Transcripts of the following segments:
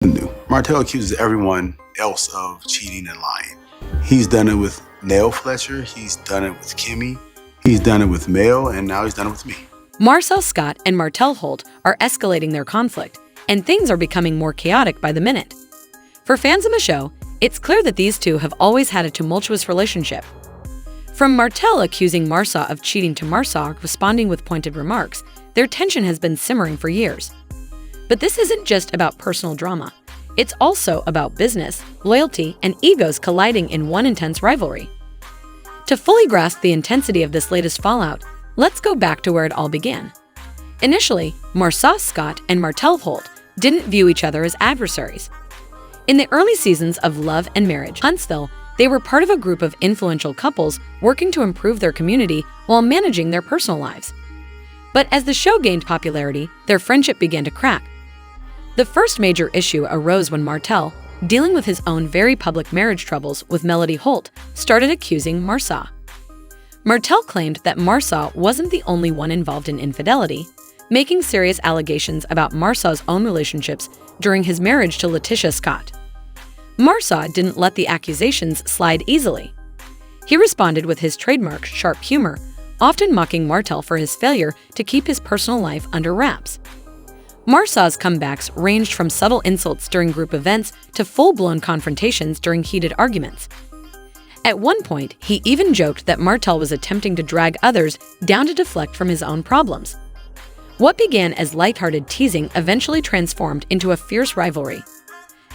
New. Martell accuses everyone else of cheating and lying. He's done it with Nail Fletcher, he's done it with Kimmy, he's done it with Mel, and now he's done it with me. Marsau Scott and Martell Holt are escalating their conflict, and things are becoming more chaotic by the minute. For fans of the show, it's clear that these two have always had a tumultuous relationship. From Martell accusing Marsau of cheating to Marsau responding with pointed remarks, their tension has been simmering for years. But this isn't just about personal drama. It's also about business, loyalty, and egos colliding in one intense rivalry. To fully grasp the intensity of this latest fallout, let's go back to where it all began. Initially, Marsau Scott and Martell Holt didn't view each other as adversaries. In the early seasons of Love and Marriage, Huntsville, they were part of a group of influential couples working to improve their community while managing their personal lives. But as the show gained popularity, their friendship began to crack. The first major issue arose when Martell, dealing with his own very public marriage troubles with Melody Holt, started accusing Marsau. Martell claimed that Marsau wasn't the only one involved in infidelity, making serious allegations about Marsau's own relationships during his marriage to Latisha Scott. Marsau didn't let the accusations slide easily. He responded with his trademark sharp humor, often mocking Martell for his failure to keep his personal life under wraps. Marsau's comebacks ranged from subtle insults during group events to full-blown confrontations during heated arguments. At one point, he even joked that Martell was attempting to drag others down to deflect from his own problems. What began as lighthearted teasing eventually transformed into a fierce rivalry.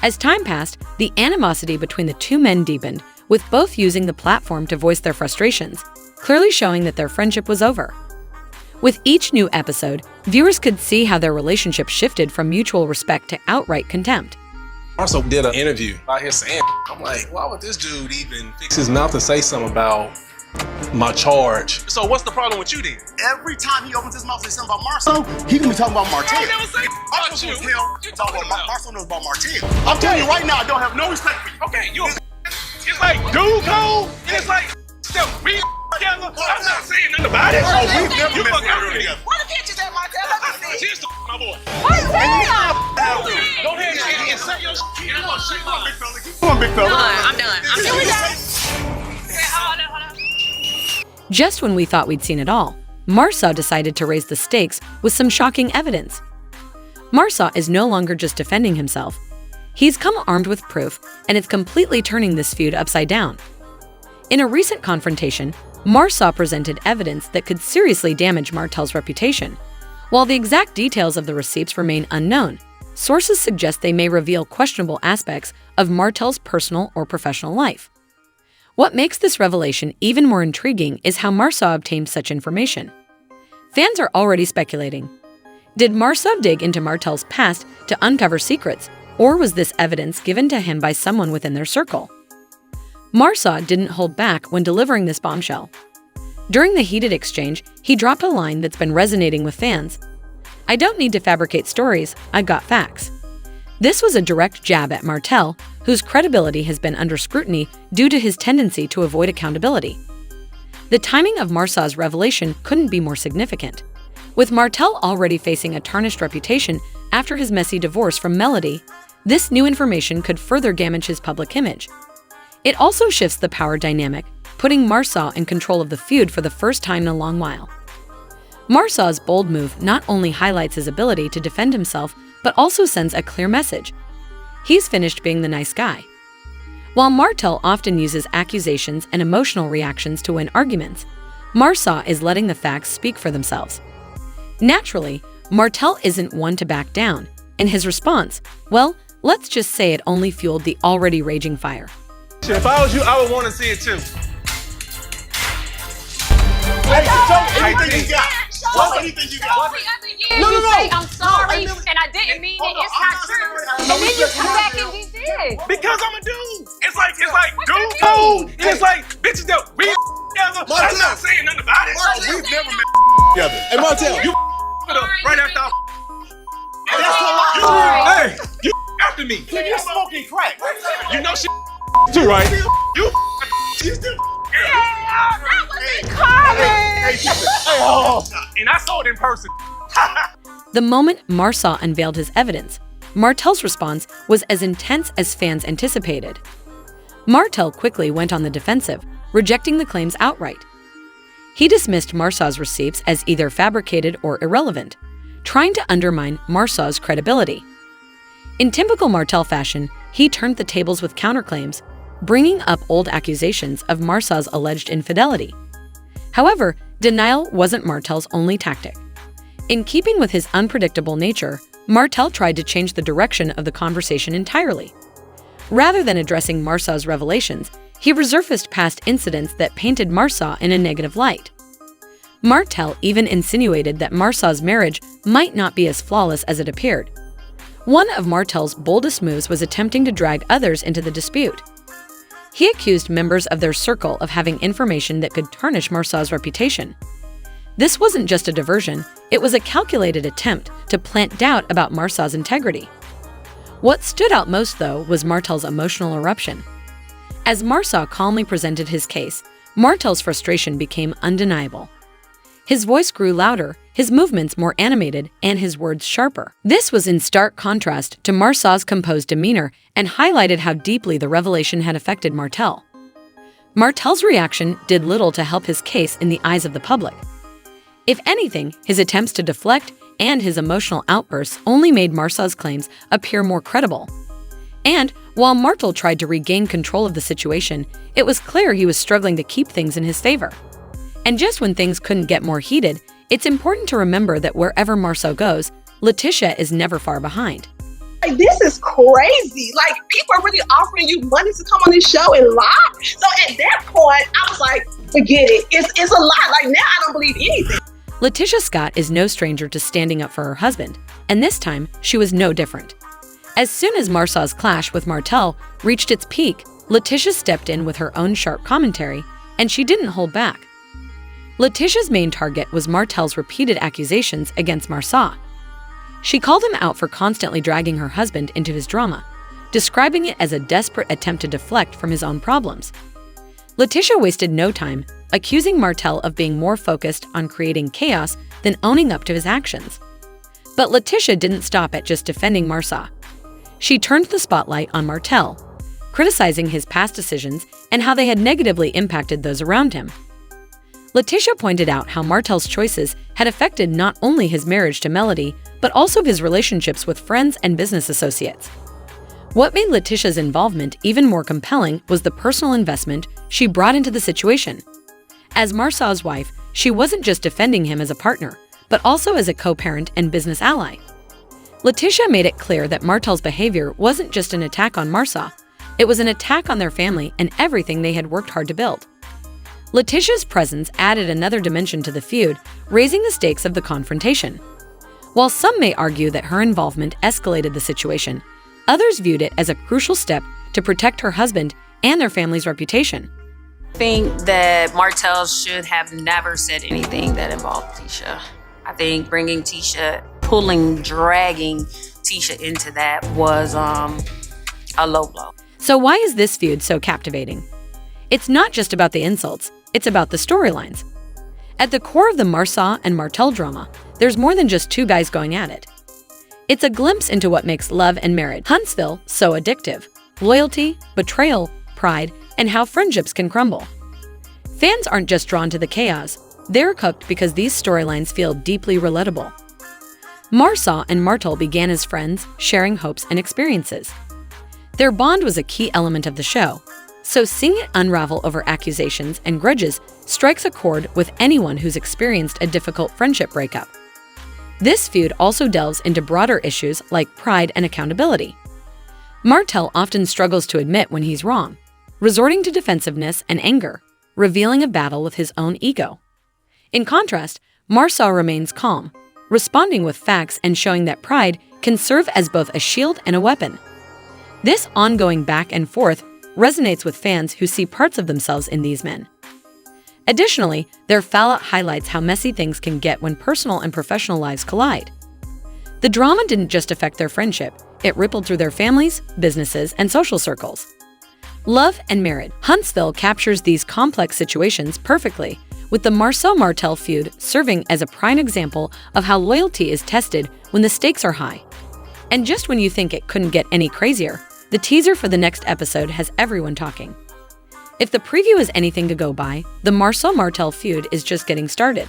As time passed, the animosity between the two men deepened, with both using the platform to voice their frustrations, clearly showing that their friendship was over. With each new episode, viewers could see how their relationship shifted from mutual respect to outright contempt. Also did an interview out here saying, I'm like, why would this dude even fix his mouth to say something about my charge? So what's the problem with you then? Every time he opens his mouth to say something about Marsau, he gonna be talking about Martell. I never say about you. Marsau knows about Martell. I'm telling you right now, I don't have no respect for you. Okay, you. It's like dude code, and it's like still we together. I'm not saying nothing about it. Oh, we've never You met fucking together. What the bitches at Martell? Let me see. Cheers to my boy. What's that? Go ahead and say your shit. I'm gonna shake my big fella. Come on, big fella. I'm done. I'm done. Hold on. Just when we thought we'd seen it all, Marsau decided to raise the stakes with some shocking evidence. Marsau is no longer just defending himself. He's come armed with proof, and it's completely turning this feud upside down. In a recent confrontation, Marsau presented evidence that could seriously damage Martell's reputation. While the exact details of the receipts remain unknown, sources suggest they may reveal questionable aspects of Martell's personal or professional life. What makes this revelation even more intriguing is how Marsau obtained such information. Fans are already speculating. Did Marsau dig into Martell's past to uncover secrets, or was this evidence given to him by someone within their circle? Marsau didn't hold back when delivering this bombshell. During the heated exchange, he dropped a line that's been resonating with fans. "I don't need to fabricate stories, I've got facts." This was a direct jab at Martell, whose credibility has been under scrutiny due to his tendency to avoid accountability. The timing of Marsau's revelation couldn't be more significant. With Martell already facing a tarnished reputation after his messy divorce from Melody, this new information could further damage his public image. It also shifts the power dynamic, putting Marsau in control of the feud for the first time in a long while. Marsau's bold move not only highlights his ability to defend himself, but also sends a clear message. He's finished being the nice guy. While Martell often uses accusations and emotional reactions to win arguments, Marsau is letting the facts speak for themselves. Naturally, Martell isn't one to back down, and his response, well, let's just say it only fueled the already raging fire. If I was you, I would want to see it too. Hey, show anything you got. Show anything you got. No. You say I'm sorry and I didn't mean it. It's not true. And then you come back and you did. Because I'm a dude. It's like dude code. And it's like bitches that we together. I'm not saying nothing about it. We've never met together. Hey Martell, you right after I And that's a lie. Hey, you after me. You're smoking crack. You know shit too, right? You That wasn't common. and I saw it in person. The moment Marsau unveiled his evidence, Martell's response was as intense as fans anticipated. Martell quickly went on the defensive, rejecting the claims outright. He dismissed Marsau's receipts as either fabricated or irrelevant, trying to undermine Marsau's credibility. In typical Martell fashion, he turned the tables with counterclaims, bringing up old accusations of Marsau's alleged infidelity. However, denial wasn't Martell's only tactic. In keeping with his unpredictable nature, Martell tried to change the direction of the conversation entirely. Rather than addressing Marsau's revelations, he resurfaced past incidents that painted Marsau in a negative light. Martell even insinuated that Marsau's marriage might not be as flawless as it appeared. One of Martell's boldest moves was attempting to drag others into the dispute. He accused members of their circle of having information that could tarnish Marsau's reputation. This wasn't just a diversion, it was a calculated attempt to plant doubt about Marsau's integrity. What stood out most, though, was Martell's emotional eruption. As Marsau calmly presented his case, Martell's frustration became undeniable. His voice grew louder, his movements more animated, and his words sharper. This was in stark contrast to Marsau's composed demeanor and highlighted how deeply the revelation had affected Martell. Martell's reaction did little to help his case in the eyes of the public. If anything, his attempts to deflect and his emotional outbursts only made Marsau's claims appear more credible. And while Martell tried to regain control of the situation, it was clear he was struggling to keep things in his favor. And just when things couldn't get more heated, it's important to remember that wherever Marsau goes, Latisha is never far behind. Like, this is crazy. Like, people are really offering you money to come on this show and lie. So at that point, I was like, forget it. It's a lie. Like, now I don't believe anything. Latisha Scott is no stranger to standing up for her husband, and this time she was no different. As soon as Marsau's clash with Martell reached its peak, Latisha stepped in with her own sharp commentary, and she didn't hold back. Latisha's main target was Martell's repeated accusations against Marsau. She called him out for constantly dragging her husband into his drama, describing it as a desperate attempt to deflect from his own problems. Latisha wasted no time, accusing Martell of being more focused on creating chaos than owning up to his actions. But Latisha didn't stop at just defending Marsau. She turned the spotlight on Martell, criticizing his past decisions and how they had negatively impacted those around him. Latisha pointed out how Martell's choices had affected not only his marriage to Melody, but also his relationships with friends and business associates. What made Latisha's involvement even more compelling was the personal investment she brought into the situation. As Marsau's wife, she wasn't just defending him as a partner, but also as a co-parent and business ally. Latisha made it clear that Martell's behavior wasn't just an attack on Marsau, it was an attack on their family and everything they had worked hard to build. Latisha's presence added another dimension to the feud, raising the stakes of the confrontation. While some may argue that her involvement escalated the situation, others viewed it as a crucial step to protect her husband and their family's reputation. I think that Martell should have never said anything that involved Tisha. I think dragging Tisha into that was a low blow. So why is this feud so captivating? It's not just about the insults, it's about the storylines. At the core of the Marsau and Martell drama, there's more than just two guys going at it. It's a glimpse into what makes love and marriage, Huntsville, so addictive: loyalty, betrayal, pride, and how friendships can crumble. Fans aren't just drawn to the chaos, they're hooked because these storylines feel deeply relatable. Marsau and Martell began as friends, sharing hopes and experiences. Their bond was a key element of the show, so seeing it unravel over accusations and grudges strikes a chord with anyone who's experienced a difficult friendship breakup. This feud also delves into broader issues like pride and accountability. Martell often struggles to admit when he's wrong, resorting to defensiveness and anger, revealing a battle with his own ego. In contrast, Marsau remains calm, responding with facts and showing that pride can serve as both a shield and a weapon. This ongoing back and forth resonates with fans who see parts of themselves in these men. Additionally, their fallout highlights how messy things can get when personal and professional lives collide. The drama didn't just affect their friendship, it rippled through their families, businesses, and social circles. Love and marriage. Huntsville captures these complex situations perfectly, with the Marsau-Martell feud serving as a prime example of how loyalty is tested when the stakes are high. And just when you think it couldn't get any crazier, the teaser for the next episode has everyone talking. If the preview is anything to go by, the Marsau Martell feud is just getting started.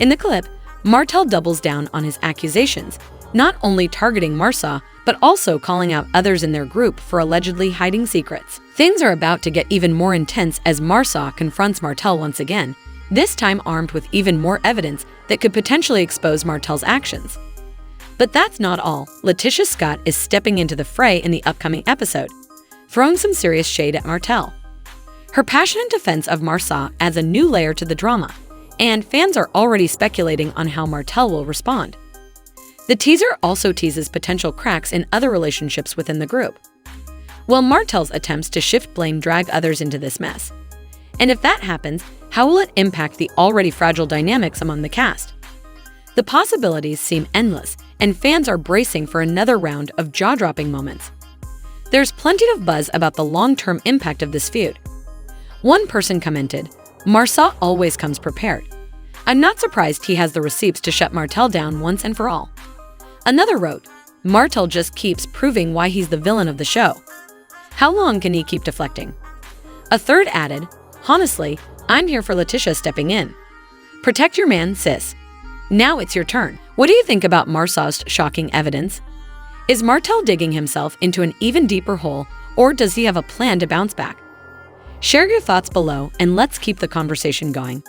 In the clip, Martell doubles down on his accusations, not only targeting Marsau, but also calling out others in their group for allegedly hiding secrets. Things are about to get even more intense as Marsau confronts Martell once again, this time armed with even more evidence that could potentially expose Martell's actions. But that's not all. Latisha Scott is stepping into the fray in the upcoming episode, throwing some serious shade at Martell. Her passionate defense of Marsau adds a new layer to the drama, and fans are already speculating on how Martell will respond. The teaser also teases potential cracks in other relationships within the group. Will Martell's attempts to shift blame drag others into this mess? And if that happens, how will it impact the already fragile dynamics among the cast? The possibilities seem endless, and fans are bracing for another round of jaw-dropping moments. There's plenty of buzz about the long-term impact of this feud. One person commented, "Marsau always comes prepared. I'm not surprised he has the receipts to shut Martell down once and for all." Another wrote, "Martell just keeps proving why he's the villain of the show. How long can he keep deflecting?" A third added, "Honestly, I'm here for Latisha stepping in. Protect your man, sis. Now it's your turn." What do you think about Marsau's shocking evidence? Is Martell digging himself into an even deeper hole, or does he have a plan to bounce back? Share your thoughts below and let's keep the conversation going.